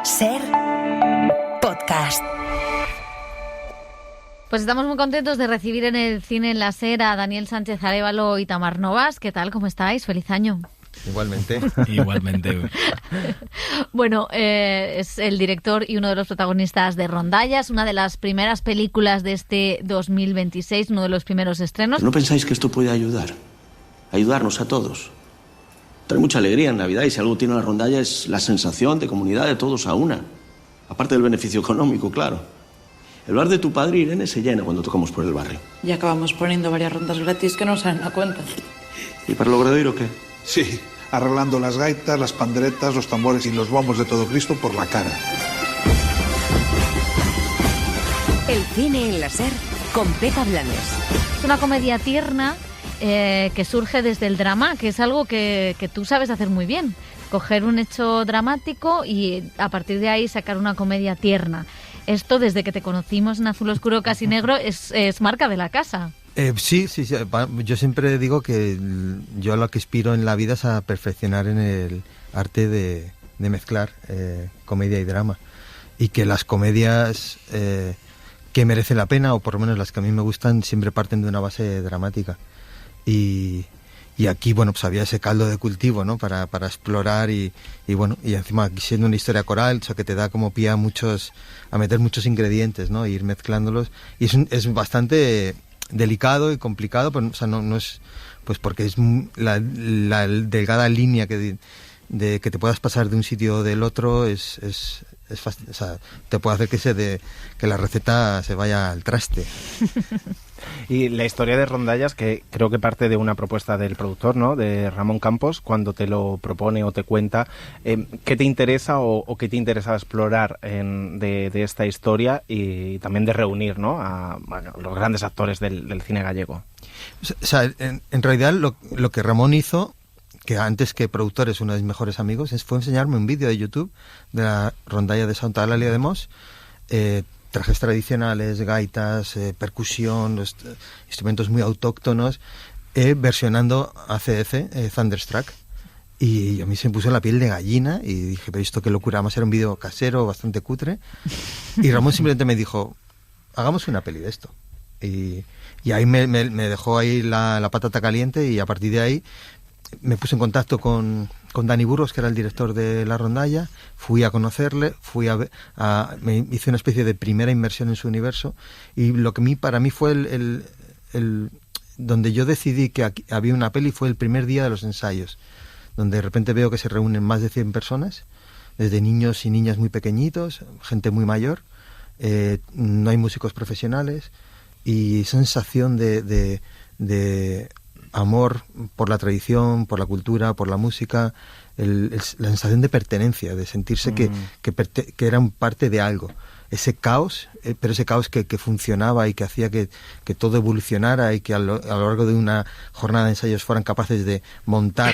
SER Podcast. Pues estamos muy contentos de recibir en el cine en la SER a Daniel Sánchez Arévalo y Tamar Novas. ¿Qué tal? ¿Cómo estáis? ¡Feliz año! Igualmente. Igualmente. Bueno, es el director y uno de los protagonistas de Rondallas, una de las primeras películas de este 2026, uno de los primeros estrenos. ¿No pensáis que esto puede ayudarnos a todos? Trae mucha alegría en Navidad y si algo tiene la rondalla es la sensación de comunidad de todos a una. Aparte del beneficio económico, claro. El bar de tu padre, Irene, se llena cuando tocamos por el barrio. Y acabamos poniendo varias rondas gratis que no se dan a cuenta. ¿Y para el Obradoiro qué? Sí, arreglando las gaitas, las panderetas, los tambores y los bombos de todo Cristo por la cara. El cine en la SER con Pepa Blanes. Es una comedia tierna que surge desde el drama, que es algo que tú sabes hacer muy bien. Coger un hecho dramático y a partir de ahí sacar una comedia tierna. Esto, desde que te conocimos en Azul Oscuro Casi Negro, es marca de la casa. Sí. Yo siempre digo que yo lo que aspiro en la vida es a perfeccionar en el arte de mezclar comedia y drama. Y que las comedias que merecen la pena, o por lo menos las que a mí me gustan, siempre parten de una base dramática. Y aquí, bueno, pues había ese caldo de cultivo, ¿no? Para explorar y bueno, y encima aquí siendo una historia coral, o sea, que te da como pie a meter muchos ingredientes, ¿no? E ir mezclándolos. Y es bastante delicado y complicado, pero, o sea, no es, pues porque es la delgada línea que te puedas pasar de un sitio o del otro o sea, te puede hacer que la receta se vaya al traste. Y la historia de Rondallas, que creo que parte de una propuesta del productor, ¿no? De Ramón Campos, cuando te lo propone o te cuenta, ¿qué te interesa o qué te interesa explorar de esta historia y también de reunir, ¿no? a los grandes actores del cine gallego? O sea, en realidad lo que Ramón hizo, que antes que productor es uno de mis mejores amigos, fue enseñarme un vídeo de YouTube de la rondalla de Santa Eulalia de Mos, trajes tradicionales, gaitas, percusión, los instrumentos muy autóctonos, versionando ACDC, Thunderstruck. Y a mí se me puso la piel de gallina y dije, pero esto qué locura, además era un vídeo casero, bastante cutre. Y Ramón simplemente me dijo, hagamos una peli de esto. Y ahí me dejó ahí la patata caliente y a partir de ahí me puse en contacto con Dani Burgos, que era el director de La Rondalla, fui a conocerle, me hice una especie de primera inmersión en su universo y lo que para mí fue el donde yo decidí que había una peli fue el primer día de los ensayos, donde de repente veo que se reúnen más de 100 personas, desde niños y niñas muy pequeñitos, gente muy mayor, no hay músicos profesionales y sensación de amor por la tradición, por la cultura, por la música, la sensación de pertenencia, de sentirse que eran parte de algo. Ese caos, pero ese caos que funcionaba y que hacía que todo evolucionara y que a lo largo de una jornada de ensayos fueran capaces de montar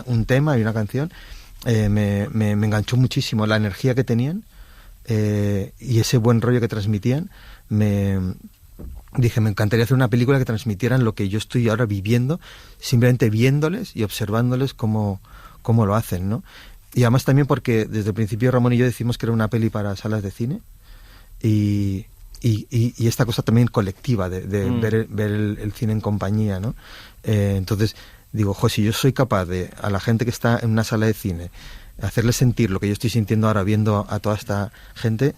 un tema y una canción, me enganchó muchísimo la energía que tenían y ese buen rollo que transmitían. Dije, me encantaría hacer una película que transmitieran lo que yo estoy ahora viviendo, simplemente viéndoles y observándoles cómo lo hacen, ¿no? Y además también porque desde el principio Ramón y yo decimos que era una peli para salas de cine y esta cosa también colectiva de ver el cine en compañía, ¿no? Entonces digo, si yo soy capaz de a la gente que está en una sala de cine hacerles sentir lo que yo estoy sintiendo ahora viendo a toda esta gente,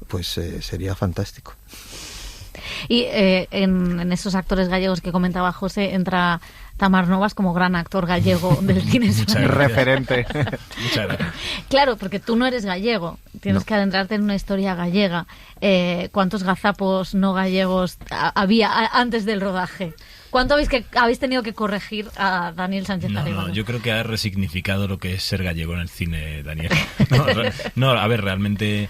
pues sería fantástico. Y en esos actores gallegos que comentaba José, entra Tamar Novas como gran actor gallego del cine español. Referente. Muchas gracias. Claro, porque tú no eres gallego, tienes que adentrarte en una historia gallega. ¿Cuántos gazapos no gallegos había antes del rodaje? ¿Cuánto habéis tenido que corregir a Daniel Sánchez Arévalo? No, yo creo que ha resignificado lo que es ser gallego en el cine, Daniel. No, a ver, realmente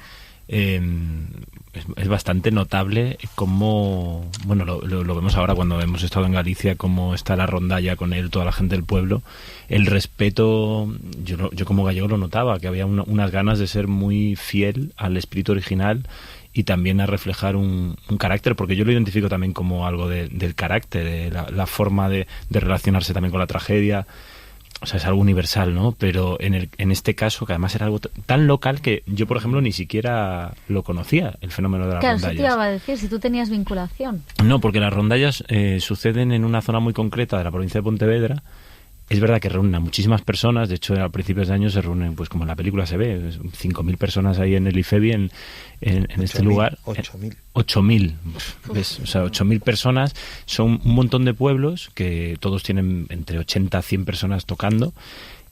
es bastante notable cómo, bueno, lo vemos ahora cuando hemos estado en Galicia, cómo está la rondalla con él, toda la gente del pueblo, el respeto, yo como gallego lo notaba, que había unas ganas de ser muy fiel al espíritu original y también a reflejar un carácter, porque yo lo identifico también como algo del carácter, de la forma de relacionarse también con la tragedia. o sea, es algo universal, ¿no? Pero en este caso, que además era algo tan local que yo, por ejemplo, ni siquiera lo conocía, el fenómeno de las rondallas. Claro, eso te iba a decir, si tú tenías vinculación. No, porque las rondallas suceden en una zona muy concreta de la provincia de Pontevedra. Es verdad que reúnen a muchísimas personas, de hecho a principios de año se reúnen, pues como en la película se ve, 5.000 personas ahí en el IFEBI, en este lugar. 8.000. 8.000, ¿ves? O sea, 8.000 personas, son un montón de pueblos que todos tienen entre 80 a 100 personas tocando.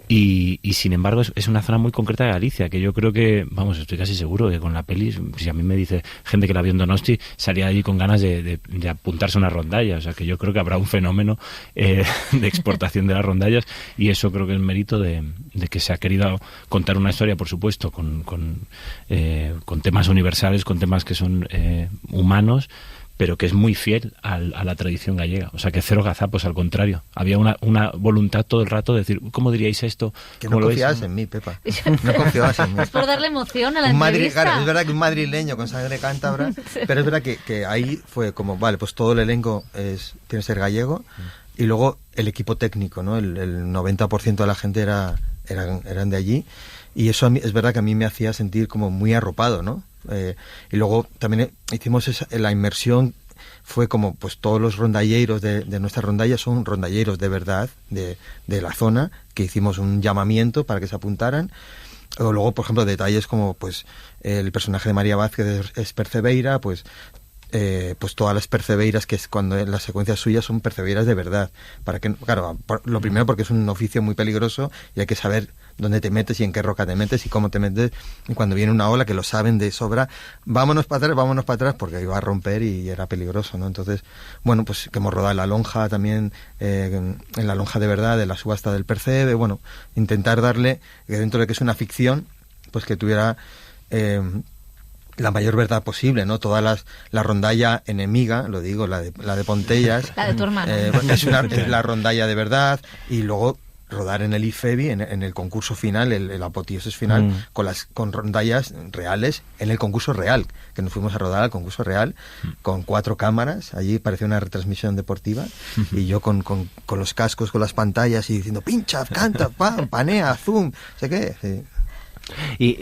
Y sin embargo es una zona muy concreta de Galicia, que yo creo que, vamos, estoy casi seguro que con la peli, si a mí me dice gente que la vio en Donosti, salía allí con ganas de apuntarse a una rondalla. O sea que yo creo que habrá un fenómeno de exportación de las rondallas, y eso creo que es mérito de que se ha querido contar una historia, por supuesto, con temas universales, con temas que son humanos, pero que es muy fiel a la tradición gallega. O sea, que cero gazapos, al contrario. Había una voluntad todo el rato de decir, ¿cómo diríais esto? Que no confiabas en mí, Pepa. No confiabas en mí. Es por darle emoción a la entrevista. Claro, es verdad que un madrileño con sangre cántabra, sí. Pero es verdad que ahí fue como, vale, pues todo el elenco tiene que ser gallego, y luego el equipo técnico, ¿no? El 90% de la gente eran de allí, y eso a mí, es verdad que a mí me hacía sentir como muy arropado, ¿no? Y luego también hicimos la inmersión, fue como pues todos los rondalleiros de nuestra rondalla son rondalleiros de verdad de la zona, que hicimos un llamamiento para que se apuntaran. O luego, por ejemplo, detalles como pues el personaje de María Vázquez es percebeira, pues todas las percebeiras, que es cuando en las secuencias suyas son percebeiras de verdad, para que, claro, lo primero porque es un oficio muy peligroso y hay que saber dónde te metes y en qué roca te metes y cómo te metes, y cuando viene una ola, que lo saben de sobra, vámonos para atrás, porque iba a romper y era peligroso, ¿no? Entonces, bueno, pues que hemos rodado en la lonja también, en la lonja de verdad, de la subasta del Percebe, bueno, intentar darle, que dentro de que es una ficción, pues que tuviera la mayor verdad posible, ¿no? Toda la rondalla enemiga, lo digo, la de Pontellas, la de tu hermano, es la rondalla de verdad, y luego rodar en el IFEBI, en el concurso final, el apoteosis final, con rondallas reales, en el concurso real, que nos fuimos a rodar al concurso real, con 4 cámaras, allí parecía una retransmisión deportiva, y yo con los cascos, con las pantallas, y diciendo, pincha, canta, panea, zoom, sé qué, sí. Y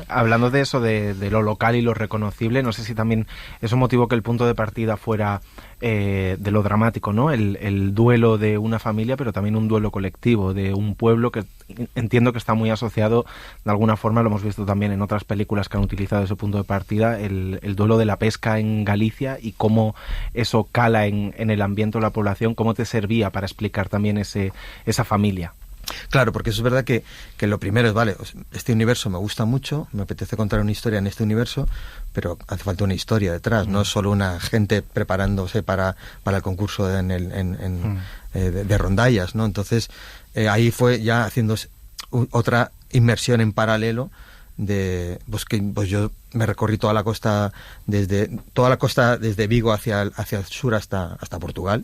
hablando de eso, de lo local y lo reconocible, no sé si también eso motivó que el punto de partida fuera de lo dramático, ¿no? El duelo de una familia, pero también un duelo colectivo de un pueblo, que entiendo que está muy asociado de alguna forma, lo hemos visto también en otras películas que han utilizado ese punto de partida, el duelo de la pesca en Galicia, y cómo eso cala en el ambiente o la población. ¿Cómo te servía para explicar también esa familia? Claro, porque eso es verdad que lo primero es, vale, este universo me gusta mucho, me apetece contar una historia en este universo, pero hace falta una historia detrás, no es solo una gente preparándose para el concurso de rondallas, ¿no? Entonces, ahí fue ya haciendo otra inmersión en paralelo pues yo me recorrí toda la costa desde Vigo hacia el sur hasta Portugal.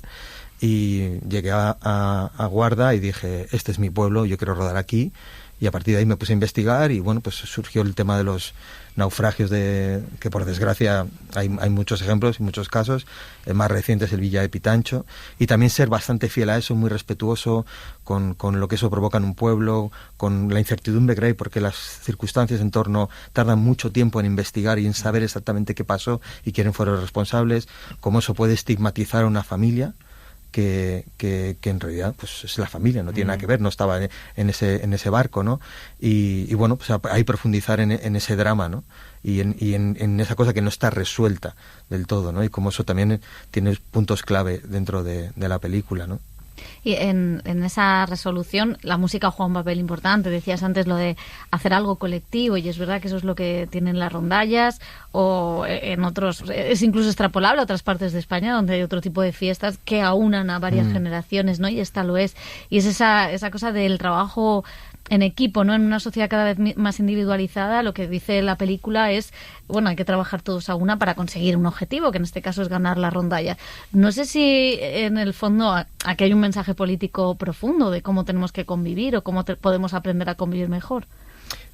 Y llegué a Guarda y dije, este es mi pueblo, yo quiero rodar aquí, y a partir de ahí me puse a investigar, y bueno, pues surgió el tema de los naufragios, que por desgracia hay muchos ejemplos y muchos casos. El más reciente es el Villa de Pitancho, y también ser bastante fiel a eso, muy respetuoso con lo que eso provoca en un pueblo, con la incertidumbre que hay, porque las circunstancias en torno tardan mucho tiempo en investigar y en saber exactamente qué pasó y quiénes fueron los responsables, cómo eso puede estigmatizar a una familia que en realidad pues es la familia, no tiene nada que ver, no estaba en ese barco, ¿no? Y bueno, pues ahí profundizar en ese drama, ¿no? Y en esa cosa que no está resuelta del todo, ¿no? Y como eso también tiene puntos clave dentro de la película, ¿no? Y en esa resolución la música juega un papel importante. Decías antes lo de hacer algo colectivo, y es verdad que eso es lo que tienen las rondallas, o en otros, es incluso extrapolable a otras partes de España donde hay otro tipo de fiestas que aunan a varias generaciones, ¿no? Y esta lo es. Y es esa cosa del trabajo en equipo, ¿no? En una sociedad cada vez más individualizada, lo que dice la película es, bueno, hay que trabajar todos a una para conseguir un objetivo, que en este caso es ganar la rondalla. No sé si en el fondo aquí hay un mensaje político profundo de cómo tenemos que convivir, o cómo podemos aprender a convivir mejor.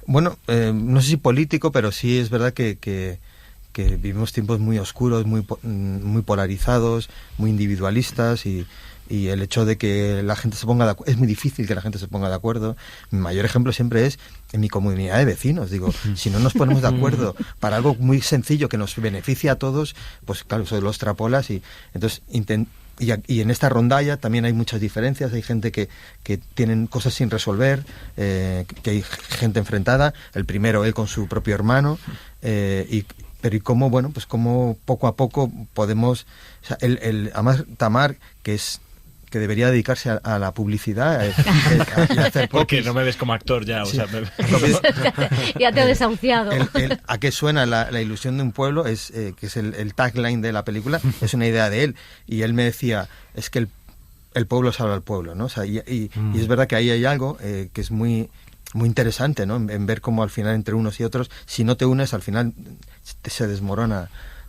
Bueno, no sé si político, pero sí es verdad que vivimos tiempos muy oscuros, muy polarizados, muy individualistas, y y el hecho de que la gente se ponga de acuerdo, es muy difícil que la gente se ponga de acuerdo. Mi mayor ejemplo siempre es en mi comunidad de vecinos. Digo, si no nos ponemos de acuerdo para algo muy sencillo que nos beneficia a todos, pues claro, eso lo extrapolas y entonces y en esta rondalla también hay muchas diferencias. Hay gente que tienen cosas sin resolver, que hay gente enfrentada. El primero, él con su propio hermano, pero y cómo, bueno, pues cómo poco a poco podemos, o sea, además Tamar, que debería dedicarse a la publicidad, y a hacer porque no me ves como actor ya, sí. O sea, ya te ha desahuciado. ¿A qué suena la ilusión de un pueblo? Es que es el tagline de la película, es una idea de él, y él me decía, es que el pueblo salva al pueblo, ¿no? O sea, y es verdad que ahí hay algo que es muy muy interesante, ¿no? En ver cómo al final entre unos y otros, si no te unes, al final se desmorona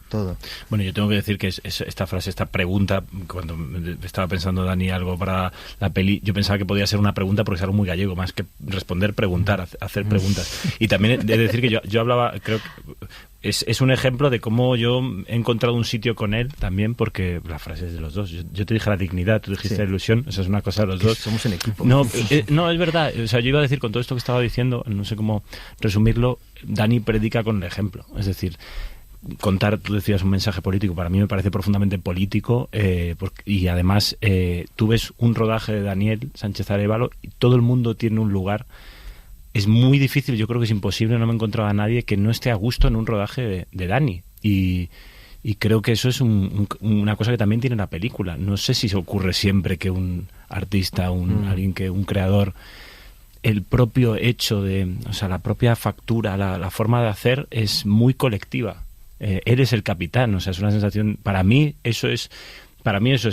todo. Bueno, yo tengo que decir que esta frase, esta pregunta, cuando estaba pensando Dani algo para la peli, yo pensaba que podía ser una pregunta porque es algo muy gallego, más que responder, preguntar, hacer preguntas. Y también he de decir que yo hablaba, creo que es un ejemplo de cómo yo he encontrado un sitio con él también, porque la frase es de los dos. Yo te dije la dignidad, tú dijiste la ilusión, eso es una cosa de los dos. Somos en equipo. No, es verdad. O sea, yo iba a decir, con todo esto que estaba diciendo, no sé cómo resumirlo, Dani predica con el ejemplo. Es decir, contar, tú decías, un mensaje político, para mí me parece profundamente político, y además tú ves un rodaje de Daniel Sánchez Arévalo y todo el mundo tiene un lugar. Es muy difícil, yo creo que es imposible, no me he encontrado a nadie que no esté a gusto en un rodaje de Dani, y creo que eso es una cosa que también tiene la película. No sé si se ocurre siempre que un artista, un creador, el propio hecho de, o sea, la propia factura, la forma de hacer es muy colectiva. Eres el capitán, o sea, es una sensación, para mí eso es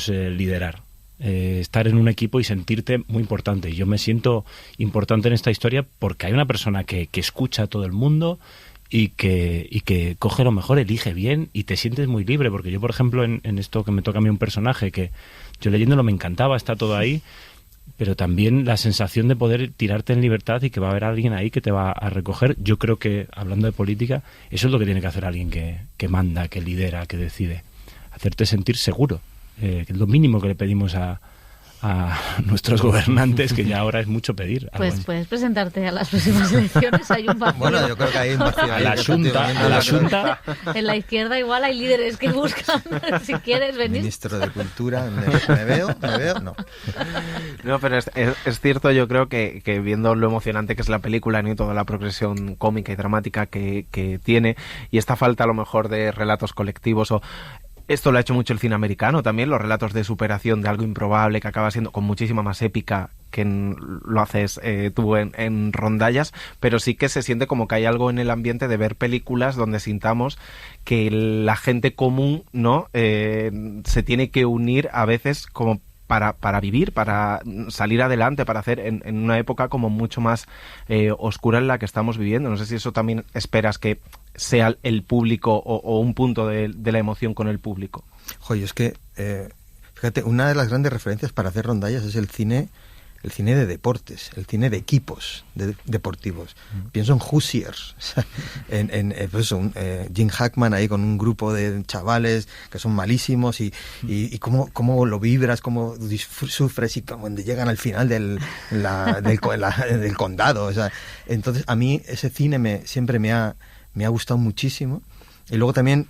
liderar, estar en un equipo y sentirte muy importante. Y yo me siento importante en esta historia porque hay una persona que escucha a todo el mundo y que coge lo mejor, elige bien y te sientes muy libre, porque yo, por ejemplo, en esto que me toca a mí un personaje que yo leyéndolo me encantaba, está todo ahí, pero también la sensación de poder tirarte en libertad y que va a haber alguien ahí que te va a recoger. Yo creo que, hablando de política, eso es lo que tiene que hacer alguien que manda, que lidera, que decide. Hacerte sentir seguro, que es lo mínimo que le pedimos a nuestros gobernantes, que ya ahora es mucho pedir. Pues puedes presentarte a las próximas elecciones, hay un vacío. Bueno, yo creo que hay un vacío. A la Junta. En la izquierda igual hay líderes que buscan, si quieres venir. Ministro de Cultura, ¿me veo? No. No, pero es cierto, yo creo que viendo lo emocionante que es la película, ¿no? Y toda la progresión cómica y dramática que tiene, y esta falta a lo mejor de relatos colectivos, o esto lo ha hecho mucho el cine americano también, los relatos de superación de algo improbable que acaba siendo con muchísima más épica que lo haces tú en Rondallas, pero sí que se siente como que hay algo en el ambiente de ver películas donde sintamos que la gente común, ¿no? Se tiene que unir a veces como para vivir, para salir adelante, para hacer en una época como mucho más oscura en la que estamos viviendo. No sé si eso también esperas que sea el público o un punto de la emoción con el público. Joder, es que, fíjate, una de las grandes referencias para hacer Rondallas es el cine de deportes, el cine de equipos deportivos. Pienso en Hoosiers, pues Jim Hackman ahí con un grupo de chavales que son malísimos y cómo lo vibras, cómo sufres y cuando llegan al final del condado. O sea, entonces a mí ese cine siempre me ha gustado muchísimo. Y luego también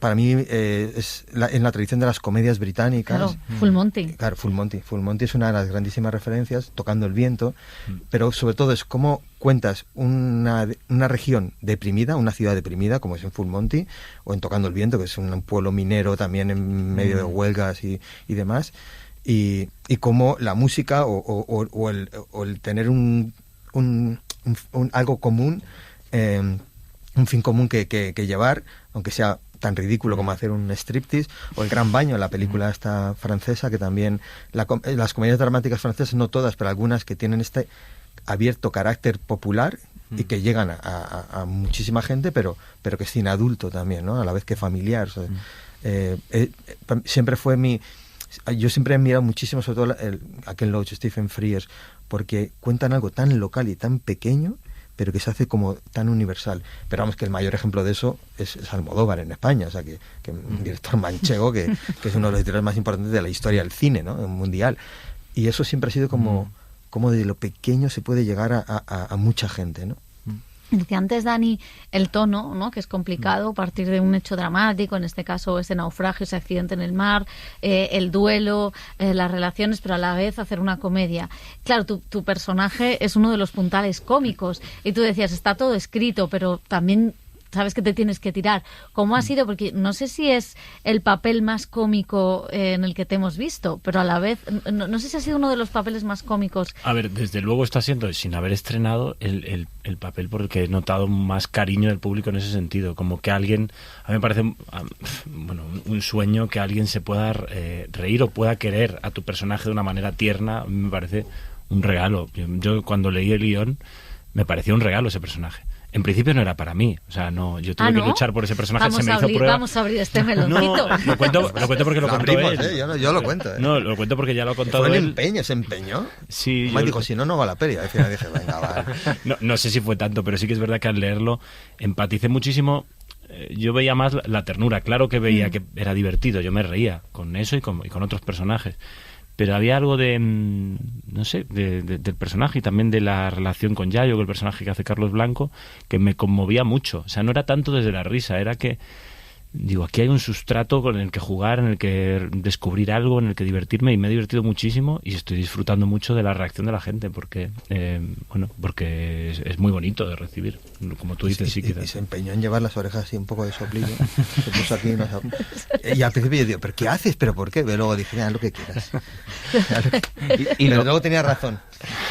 para mí es en la tradición de las comedias británicas. Claro, Full Monty. Claro, Full Monty es una de las grandísimas referencias, Tocando el viento, pero sobre todo es cómo cuentas una región deprimida, una ciudad deprimida, como es en Full Monty, o en Tocando el viento, que es un pueblo minero también en medio de huelgas y demás, y cómo la música o el tener algo común, un fin común que llevar, aunque sea tan ridículo como hacer un striptease, o El Gran Baño, la película esta francesa, que también las comedias dramáticas francesas, no todas, pero algunas que tienen este abierto carácter popular y que llegan a muchísima gente, pero que es cine adulto también, ¿no? A la vez que familiar. O sea, siempre fue yo siempre he mirado muchísimo, sobre todo aquel Loach, Stephen Frears, porque cuentan algo tan local y tan pequeño, pero que se hace como tan universal. Pero vamos, que el mayor ejemplo de eso es Almodóvar en España, o sea, que un director manchego que es uno de los directores más importantes de la historia del cine, ¿no? Mundial. Y eso siempre ha sido como de lo pequeño se puede llegar a mucha gente, ¿no? Decía antes Dani el tono, ¿no? Que es complicado partir de un hecho dramático, en este caso ese naufragio, ese accidente en el mar, el duelo, las relaciones, pero a la vez hacer una comedia. Claro, tu personaje es uno de los puntales cómicos y tú decías, está todo escrito, pero también sabes que te tienes que tirar. ¿Cómo ha sido? Porque no sé si es el papel más cómico en el que te hemos visto, pero a la vez, no sé si ha sido uno de los papeles más cómicos. A ver, desde luego está siendo, sin haber estrenado, el papel por el que he notado más cariño del público en ese sentido. Como que alguien, a mí me parece, bueno, un sueño que alguien se pueda reír o pueda querer a tu personaje de una manera tierna. A mí me parece un regalo. Yo cuando leí el guión, me parecía un regalo ese personaje. En principio no era para mí, o sea, no, yo tuve que luchar por ese personaje. Vamos a abrir este meloncito. No, lo cuento porque lo contó abrimos, él. Yo lo cuento. No, lo cuento porque ya lo ha contado fue él. el empeño, se empeñó. Sí. Me dijo, si no va la peli. Al final dije, venga, va. No sé si fue tanto, pero sí que es verdad que al leerlo empaticé muchísimo. Yo veía más la ternura, claro que veía que era divertido, yo me reía con eso y con otros personajes. Pero había algo de, no sé, del personaje y también de la relación con Yayo, con el personaje que hace Carlos Blanco, que me conmovía mucho. O sea, no era tanto desde la risa, era que, digo, aquí hay un sustrato con el que jugar, en el que descubrir algo, en el que divertirme, y me he divertido muchísimo y estoy disfrutando mucho de la reacción de la gente, porque, porque es muy bonito de recibir, como tú dices, sí, quizás. Y se empeñó en llevar las orejas así un poco de soplillo, se puso aquí y al principio yo digo, ¿pero qué haces? ¿Pero por qué? Pero luego dije, haz lo que quieras. Pero luego tenía razón.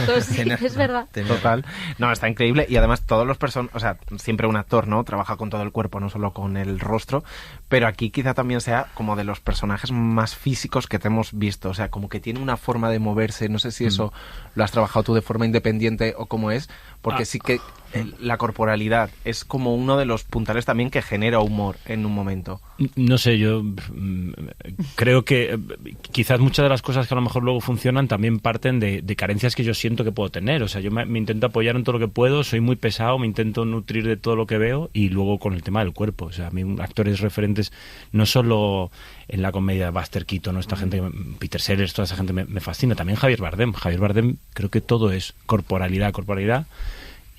Pues sí, es verdad. Total. No, está increíble y además todos los o sea, siempre un actor, ¿no? Trabaja con todo el cuerpo, no solo con el rostro, pero aquí quizá también sea como de los personajes más físicos que te hemos visto, o sea, como que tiene una forma de moverse, no sé si eso lo has trabajado tú de forma independiente o cómo es, porque sí que la corporalidad es como uno de los puntales también que genera humor en un momento. No sé, yo creo que quizás muchas de las cosas que a lo mejor luego funcionan también parten de carencias que yo siento que puedo tener. O sea, yo me intento apoyar en todo lo que puedo, soy muy pesado, me intento nutrir de todo lo que veo y luego con el tema del cuerpo. O sea, a mí actores referentes, no solo en la comedia de Buster Keaton, esta gente, Peter Sellers, toda esa gente me fascina. También Javier Bardem. Javier Bardem creo que todo es corporalidad.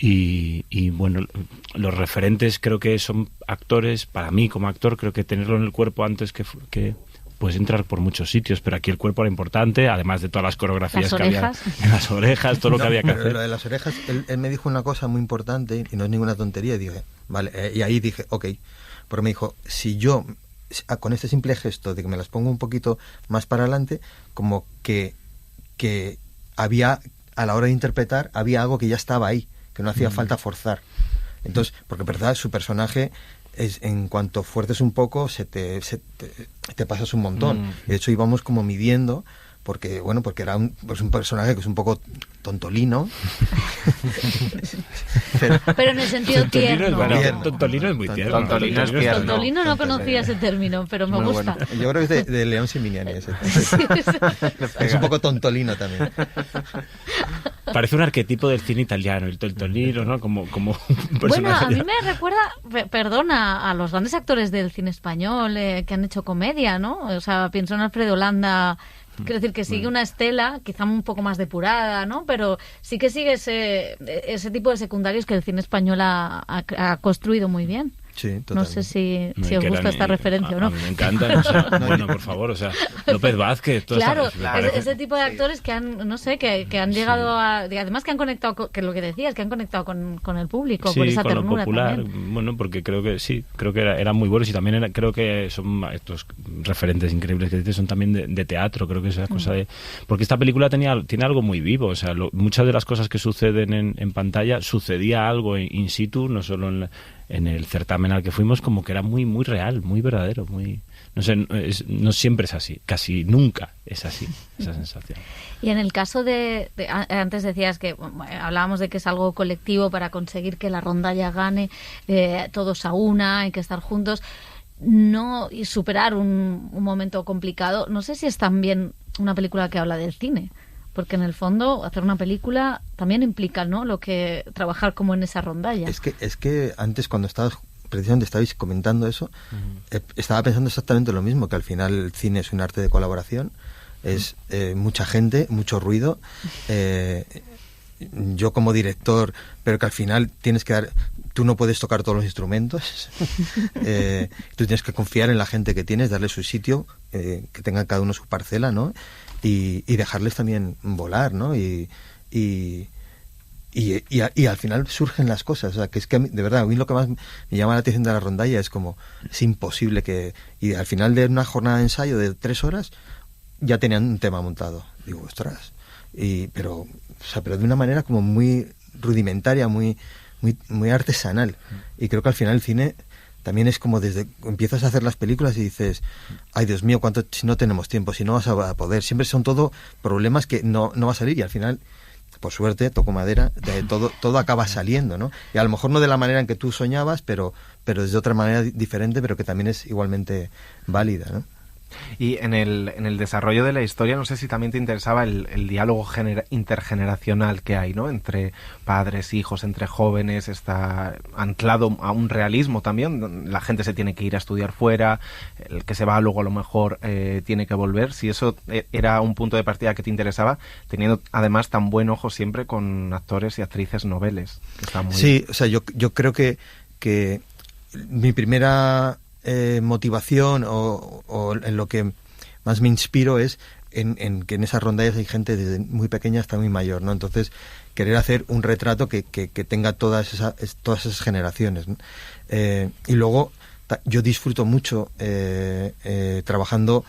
Y bueno, los referentes creo que son actores, para mí como actor, creo que tenerlo en el cuerpo antes que puedes entrar por muchos sitios, pero aquí el cuerpo era importante, además de todas las coreografías que había en las orejas, todo lo que había que hacer. Lo de las orejas, él me dijo una cosa muy importante y no es ninguna tontería, y dije, vale, y ahí dije, ok, porque me dijo, si yo con este simple gesto de que me las pongo un poquito más para adelante, como que había, a la hora de interpretar, había algo que ya estaba ahí, que no hacía falta forzar. Entonces, porque verdad, su personaje es, en cuanto fuerces un poco, te pasas un montón. De hecho, íbamos como midiendo, porque era un personaje que es un poco tontolino. pero en el sentido tierno. Tontolino es muy tierno. Tontolino no conocía ese término, pero me gusta. Bueno. Yo creo que es de León Siminiani ese. Es un poco tontolino también. Parece un arquetipo del cine italiano, el tontolino, ¿no? Como un personaje. Bueno, a mí me recuerda, perdona, a los grandes actores del cine español que han hecho comedia, ¿no? O sea, pienso en Alfredo Landa. Quiero decir que sigue una estela, quizá un poco más depurada, ¿no? Pero sí que sigue ese tipo de secundarios que el cine español ha construido muy bien. Sí, totalmente. No sé si os gusta esta referencia o no. A mí me encantan, o sea, bueno, por favor, o sea, López Vázquez, claro, ese tipo de actores que han, no sé, que han llegado a, además que han conectado, que lo que decías, que han conectado con el público, sí, con esa con ternura lo popular, también. bueno, porque creo que eran muy buenos y también creo que son estos referentes increíbles que dices, son también de teatro, creo que esa cosa de, porque esta película tiene algo muy vivo, o sea, muchas de las cosas que suceden en pantalla, sucedía algo in situ, no solo en el certamen al que fuimos, como que era muy muy real, muy verdadero, muy, no sé, no siempre es así, casi nunca es así esa sensación. Y en el caso de antes decías que hablábamos de que es algo colectivo para conseguir que la rondalla gane, todos a una, hay que estar juntos, no, y superar un momento complicado. No sé si es también una película que habla del cine, porque en el fondo hacer una película también implica, ¿no?, lo que trabajar como en esa rondalla. Es que antes, cuando precisamente estabais comentando eso, estaba pensando exactamente lo mismo, que al final el cine es un arte de colaboración, es mucha gente, mucho ruido, yo como director, pero que al final tú no puedes tocar todos los instrumentos, tú tienes que confiar en la gente que tienes, darle su sitio, que tenga cada uno su parcela, ¿no? Y dejarles también volar, ¿no? Y al final surgen las cosas. O sea, que es que de verdad, a mí lo que más me llama la atención de la rondalla es como, es imposible que... Y al final de una jornada de ensayo de 3 horas, ya tenían un tema montado. Digo, ostras. Pero de una manera como muy rudimentaria, muy artesanal. Y creo que al final el cine también es como desde empiezas a hacer las películas y dices, ay Dios mío, si no tenemos tiempo, si no vas a poder. Siempre son todo problemas que no va a salir, y al final, por suerte, toco madera, todo acaba saliendo, ¿no? Y a lo mejor no de la manera en que tú soñabas, pero desde otra manera diferente, pero que también es igualmente válida, ¿no? Y en el desarrollo de la historia, no sé si también te interesaba el diálogo intergeneracional que hay, ¿no?, entre padres, hijos, entre jóvenes. Está anclado a un realismo también. La gente se tiene que ir a estudiar fuera, el que se va luego a lo mejor tiene que volver. Si eso era un punto de partida que te interesaba, teniendo además tan buen ojo siempre con actores y actrices noveles. Que está muy... Sí, o sea, yo creo que mi primera... motivación o en lo que más me inspiro es en que en esas rondallas hay gente desde muy pequeña hasta muy mayor, ¿no? Entonces, querer hacer un retrato que tenga todas esas generaciones, ¿no? Y luego, yo disfruto mucho trabajando,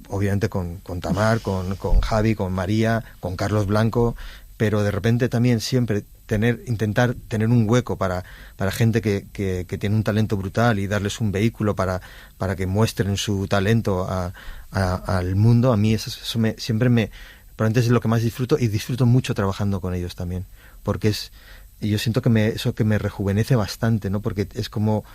obviamente, con Tamar, con Javi, con María, con Carlos Blanco, pero de repente también siempre intentar tener un hueco para gente que tiene un talento brutal y darles un vehículo para que muestren su talento al mundo. A mí eso probablemente es lo que más disfruto, y disfruto mucho trabajando con ellos también, porque yo siento que eso me rejuvenece bastante, ¿no? Porque es como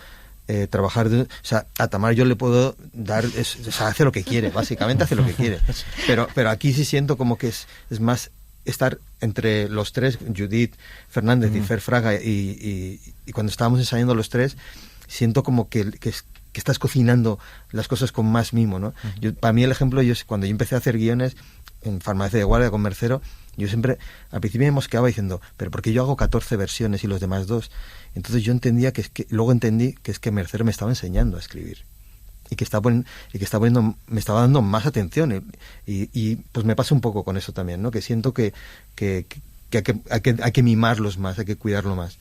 trabajar o sea, a Tamar yo le puedo dar, o sea, hace lo que quiere, básicamente hace lo que quiere, pero aquí sí siento como que es más estar entre los tres, Judith Fernández y Fer Fraga, y cuando estábamos ensayando los tres, siento como que estás cocinando las cosas con más mimo, ¿no? Para mí el ejemplo, cuando yo empecé a hacer guiones en Farmacia de Guardia con Mercero, yo siempre, al principio me mosqueaba diciendo, pero ¿por qué yo hago 14 versiones y los demás 2? Entonces yo entendía luego entendí que es que Mercero me estaba enseñando a escribir. Y que me estaba dando más atención, y pues me pasa un poco con eso también, ¿no? Que siento que hay que mimarlos más, hay que cuidarlo más,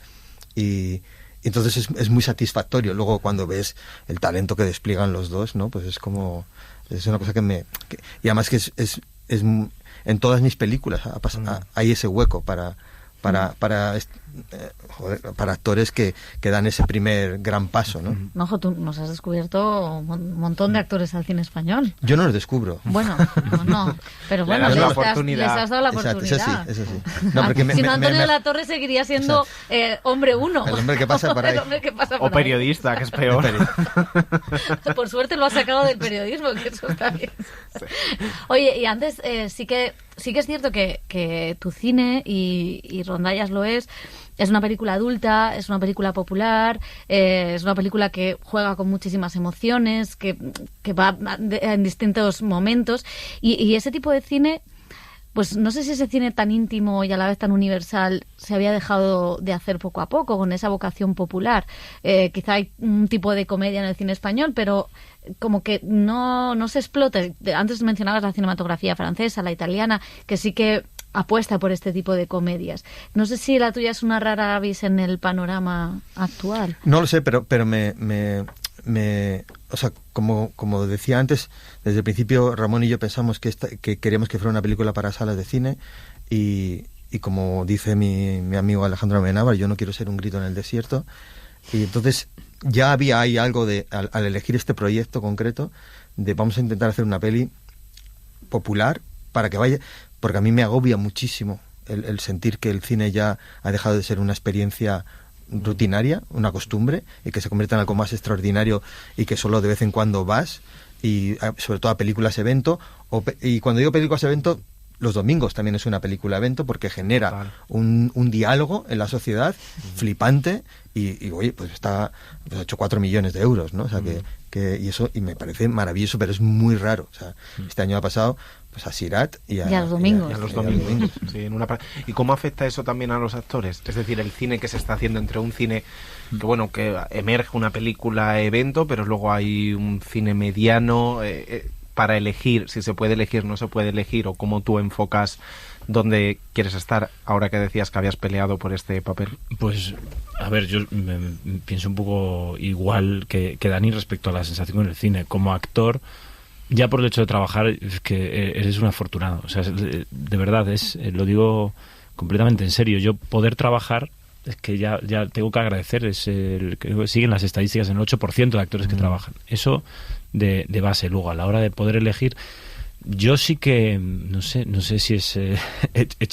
y entonces es muy satisfactorio luego cuando ves el talento que despliegan los dos, ¿no? Pues es una cosa y además que es en todas mis películas hay ese hueco para actores que dan ese primer gran paso, ¿no? Ojo, tú nos has descubierto un montón de actores al cine español. Yo no los descubro. Bueno, no, pero bueno, les has dado la oportunidad. Eso sí. No, porque si no, Antonio de la Torre seguiría siendo hombre uno. El hombre que pasa por ahí. O periodista, que es peor. Por suerte lo has sacado del periodismo, que eso está bien. Sí. Oye, y antes sí que es cierto que tu cine, y Rondallas lo es una película adulta, es una película popular, es una película que juega con muchísimas emociones, que va en distintos momentos, y ese tipo de cine, pues no sé si ese cine tan íntimo y a la vez tan universal se había dejado de hacer poco a poco con esa vocación popular. Quizá hay un tipo de comedia en el cine español, pero como que no se explota. Antes mencionabas la cinematografía francesa, la italiana, que sí que apuesta por este tipo de comedias. No sé si la tuya es una rara avis en el panorama actual. No lo sé, pero o sea, como decía antes, desde el principio Ramón y yo pensamos que queríamos que fuera una película para salas de cine, y como dice mi amigo Alejandro Amenábar, yo no quiero ser un grito en el desierto, y entonces ya había ahí algo al elegir este proyecto concreto, de vamos a intentar hacer una peli popular para que vaya, porque a mí me agobia muchísimo el sentir que el cine ya ha dejado de ser una experiencia rutinaria, una costumbre, y que se convierta en algo más extraordinario, y que solo de vez en cuando vas, y sobre todo a películas evento, y cuando digo películas evento Los Domingos también es una película evento porque genera un diálogo en la sociedad flipante y oye, pues está pues ha hecho 4 millones de euros, ¿no? O sea, y eso y me parece maravilloso, pero es muy raro. O sea, este año ha pasado pues a Sirat y a Los Domingos. Y a los domingos. Sí, ¿Y cómo afecta eso también a los actores? Es decir, el cine que se está haciendo entre un cine que, bueno, que emerge una película evento, pero luego hay un cine mediano para elegir, si se puede elegir, no se puede elegir, o cómo tú enfocas dónde quieres estar, ahora que decías que habías peleado por este papel. Pues, a ver, yo pienso un poco igual que Dani respecto a la sensación con el cine. Como actor, ya por el hecho de trabajar, es que eres un afortunado. O sea, de verdad, lo digo completamente en serio. Yo poder trabajar, es que ya tengo que agradecer. Siguen las estadísticas en el 8% de actores que trabajan. Eso de base. Luego, a la hora de poder elegir, yo sí que, no sé si es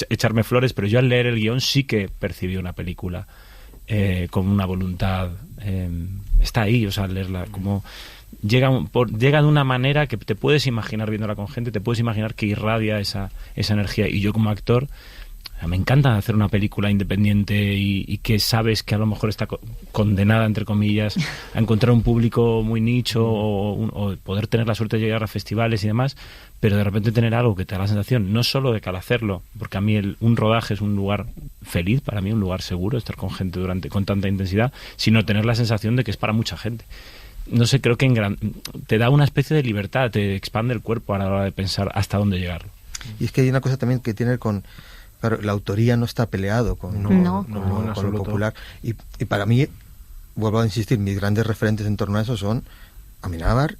echarme flores, pero yo al leer el guión sí que percibí una película con una voluntad. Está ahí, o sea, al leerla, como llega de una manera que te puedes imaginar viéndola con gente, te puedes imaginar que irradia esa energía. Y yo como actor, me encanta hacer una película independiente y que sabes que a lo mejor está condenada, entre comillas, a encontrar un público muy nicho o poder tener la suerte de llegar a festivales y demás, pero de repente tener algo que te da la sensación, no solo de que al hacerlo, porque a mí un rodaje es un lugar feliz, para mí un lugar seguro, estar con gente con tanta intensidad, sino tener la sensación de que es para mucha gente. No sé, creo que te da una especie de libertad, te expande el cuerpo a la hora de pensar hasta dónde llegar. Y es que hay una cosa también que tiene con... Claro, la autoría no está peleado con lo popular. Y para mí, vuelvo a insistir, mis grandes referentes en torno a eso son Amenábar,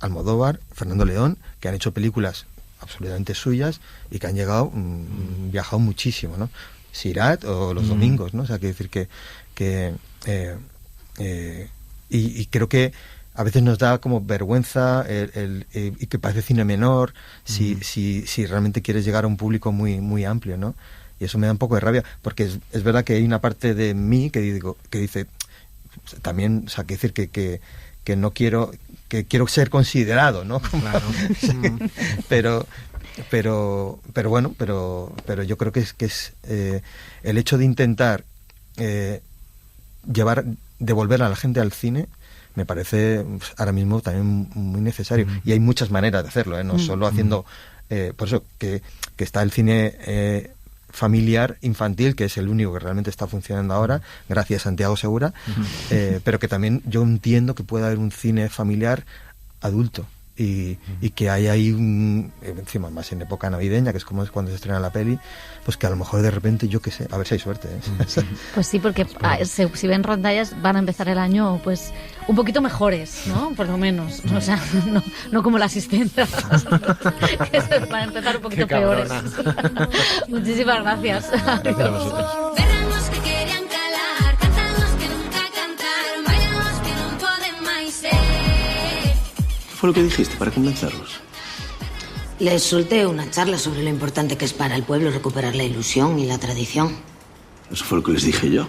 Almodóvar, Fernando León, que han hecho películas absolutamente suyas y que han viajado muchísimo, ¿no? Sirat o Los Domingos, ¿no? O sea, quiero decir y creo que a veces nos da como vergüenza y que parece cine menor si realmente quieres llegar a un público muy muy amplio, ¿no? Y eso me da un poco de rabia, porque es verdad que hay una parte de mí que dice también, o sea, que decir que no quiero, que quiero ser considerado, ¿no? Claro. pero bueno, pero yo creo que es el hecho de intentar devolver a la gente al cine me parece ahora mismo también muy necesario. Y hay muchas maneras de hacerlo, no solo haciendo... por eso que está el cine familiar, infantil, que es el único que realmente está funcionando ahora, gracias a Santiago Segura, pero que también yo entiendo que puede haber un cine familiar adulto. Y que hay ahí encima más en época navideña, que es como es cuando se estrena la peli, pues que a lo mejor de repente, yo qué sé, a ver si hay suerte, Pues sí, porque si ven rondallas van a empezar el año pues un poquito mejores, ¿no? Por lo menos, o sea, no como la asistencia que se van a empezar un poquito peores. Muchísimas gracias. Gracias a vosotros. ¿Fue lo que dijiste para convencerlos? Les solté una charla sobre lo importante que es para el pueblo recuperar la ilusión y la tradición. Eso fue lo que les dije yo.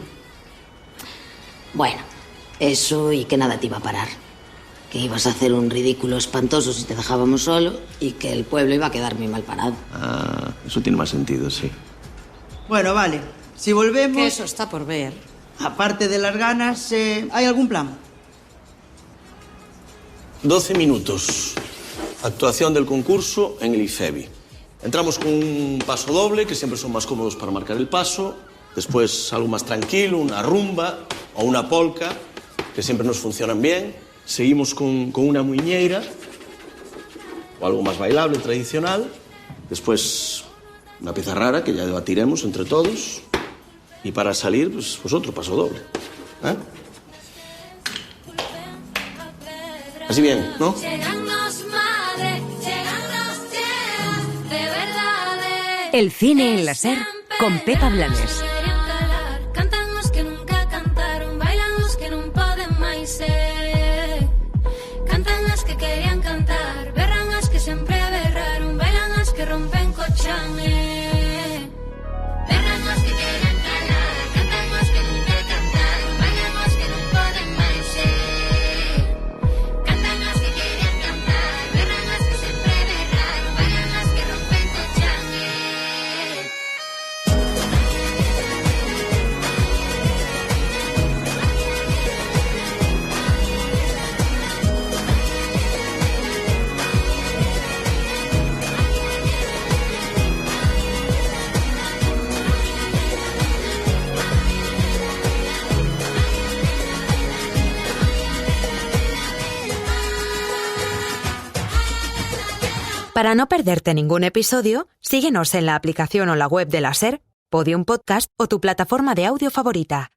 Bueno, eso y que nada te iba a parar. Que ibas a hacer un ridículo espantoso si te dejábamos solo y que el pueblo iba a quedar muy mal parado. Ah, eso tiene más sentido, sí. Bueno, vale. Si volvemos... Que eso está por ver. Aparte de las ganas, ¿hay algún plan? 12 minutos. Actuación del concurso en el IFEBI. Entramos con un paso doble, que siempre son más cómodos para marcar el paso. Después algo más tranquilo, una rumba o una polka, que siempre nos funcionan bien. Seguimos con una muiñeira o algo más bailable, tradicional. Después una pieza rara, que ya debatiremos entre todos. Y para salir, pues otro paso doble. Así bien, ¿no? El cine en la SER con Pepa Blanes. Para no perderte ningún episodio, síguenos en la aplicación o la web de la SER, Podium Podcast o tu plataforma de audio favorita.